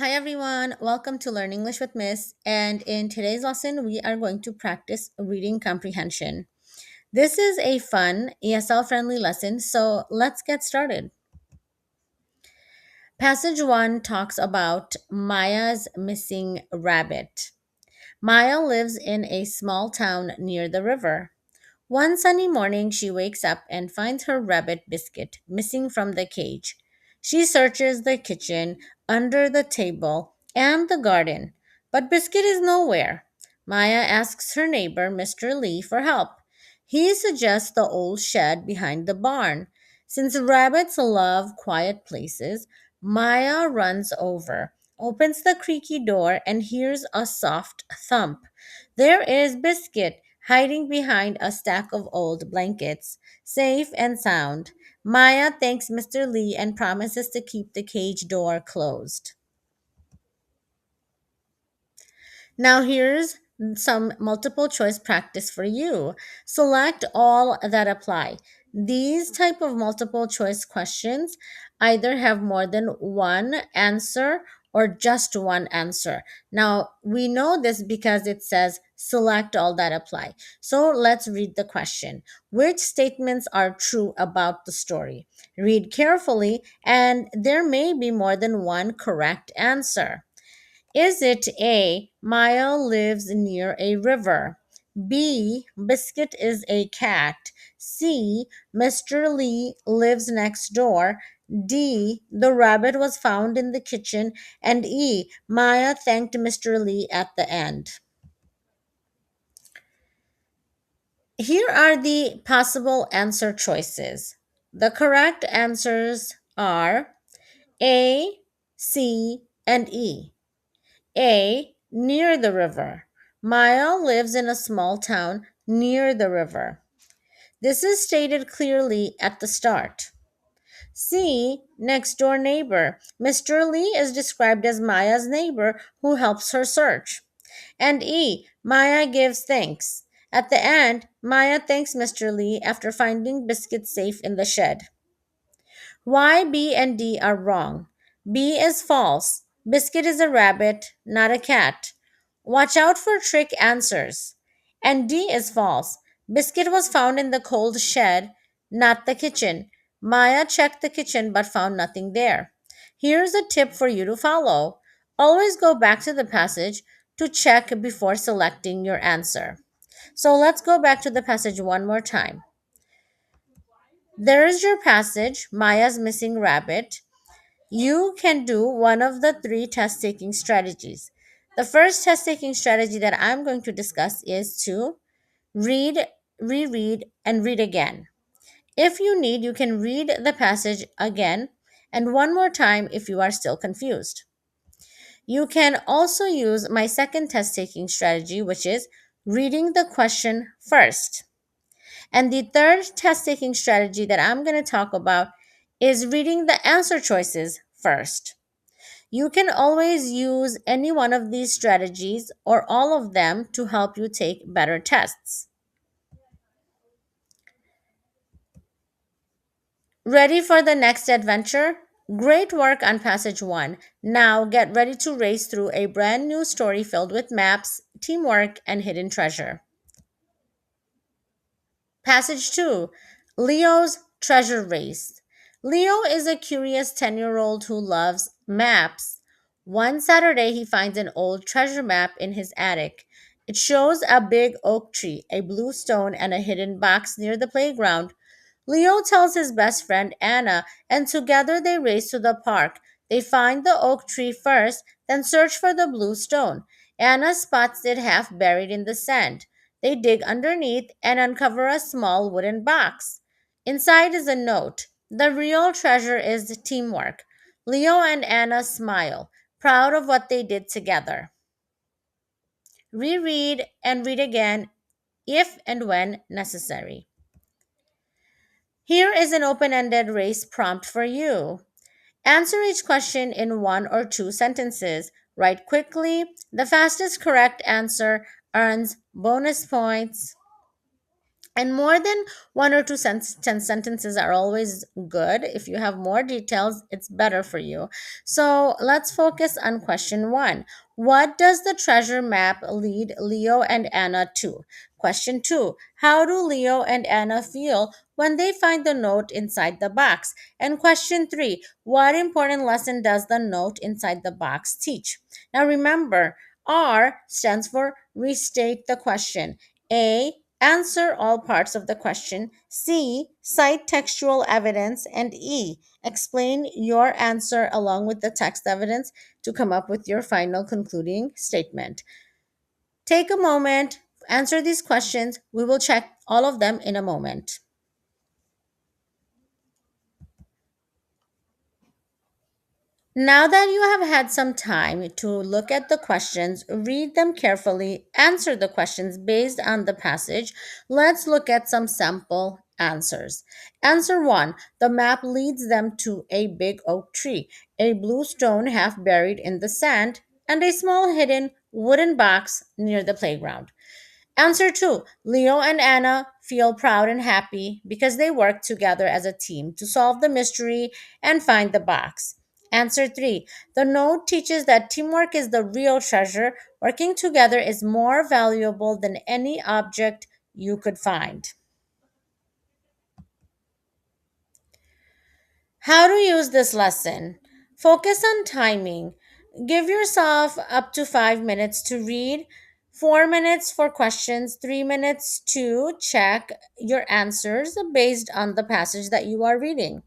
Hi everyone, welcome to Learn English with Miss. And in today's lesson, we are going to practice reading comprehension. This is a fun, ESL friendly lesson, so let's get started. Passage 1 talks about Maya's missing rabbit. Maya lives in a small town near the river. One sunny morning, she wakes up and finds her rabbit Biscuit missing from the cage. She searches the kitchen, under the table, and the garden, but Biscuit is nowhere. Maya asks her neighbor, Mr. Lee, for help. He suggests the old shed behind the barn. Since rabbits love quiet places, Maya runs over, opens the creaky door, and hears a soft thump. There is Biscuit, hiding behind a stack of old blankets, safe and sound. Maya thanks Mr. Lee and promises to keep the cage door closed. Now here's some multiple choice practice for you. Select all that apply. These type of multiple choice questions either have more than one answer or just one answer. Now, we know this because it says select all that apply. So let's read the question. Which statements are true about the story? Read carefully, and there may be more than one correct answer. Is it A, Maya lives near a river? B, Biscuit is a cat? C, Mr. Lee lives next door? D, the rabbit was found in the kitchen? And E, Maya thanked Mr. Lee at the end. Here are the possible answer choices. The correct answers are A, C, and E. A. Near the river. Maya lives in a small town near the river. This is stated clearly at the start. C. Next door neighbor. Mr. Lee is described as Maya's neighbor who helps her search. And E. Maya gives thanks. At the end, Maya thanks Mr. Lee after finding Biscuit safe in the shed. Why B and D are wrong? B is false. Biscuit is a rabbit, not a cat. Watch out for trick answers. And D is false. Biscuit was found in the cold shed, not the kitchen. Maya checked the kitchen but found nothing there. Here's a tip for you to follow. Always go back to the passage to check before selecting your answer. So let's go back to the passage one more time. There is your passage, Maya's missing rabbit. You can do one of the three test taking strategies. The first test taking strategy that I'm going to discuss is to read, reread, and read again. If you need, you can read the passage again and one more time if you are still confused. You can also use my second test taking strategy, which is reading the question first. And the third test taking strategy that I'm going to talk about is reading the answer choices first. You can always use any one of these strategies or all of them to help you take better tests. Ready for the next adventure? Great work on passage 1. Now get ready to race through a brand new story filled with maps, teamwork, and hidden treasure. Passage 2. Leo's Treasure Race. Leo is a curious 10-year-old who loves maps. One Saturday, he finds an old treasure map in his attic. It shows a big oak tree, a blue stone, and a hidden box near the playground. Leo tells his best friend Anna, and together they race to the park. They find the oak tree first, then search for the blue stone. Anna spots it half buried in the sand. They dig underneath and uncover a small wooden box. Inside is a note. The real treasure is teamwork. Leo and Anna smile, proud of what they did together. Reread and read again if and when necessary. Here is an open ended race prompt for you. Answer each question in one or two sentences. Write quickly. The fastest correct answer earns bonus points. And more than one or two 10 sentences are always good. If you have more details, it's better for you. So let's focus on question one. What does the treasure map lead Leo and Anna to? Question two. How do Leo and Anna feel when they find the note inside the box? And question three. What important lesson does the note inside the box teach? Now remember, R stands for restate the question. A, answer all parts of the question. C, cite textual evidence. And E, explain your answer along with the text evidence to come up with your final concluding statement. Take a moment, answer these questions. We will check all of them in a moment. Now that you have had some time to look at the questions, read them carefully, answer the questions based on the passage, let's look at some sample answers. Answer 1. The map leads them to a big oak tree, a blue stone half buried in the sand, and a small hidden wooden box near the playground. Answer 2. Leo and Anna feel proud and happy because they work together as a team to solve the mystery and find the box. Answer 3. The note teaches that teamwork is the real treasure. Working together is more valuable than any object you could find. How to use this lesson? Focus on timing. Give yourself up to 5 minutes to read, 4 minutes for questions, 3 minutes to check your answers based on the passage that you are reading.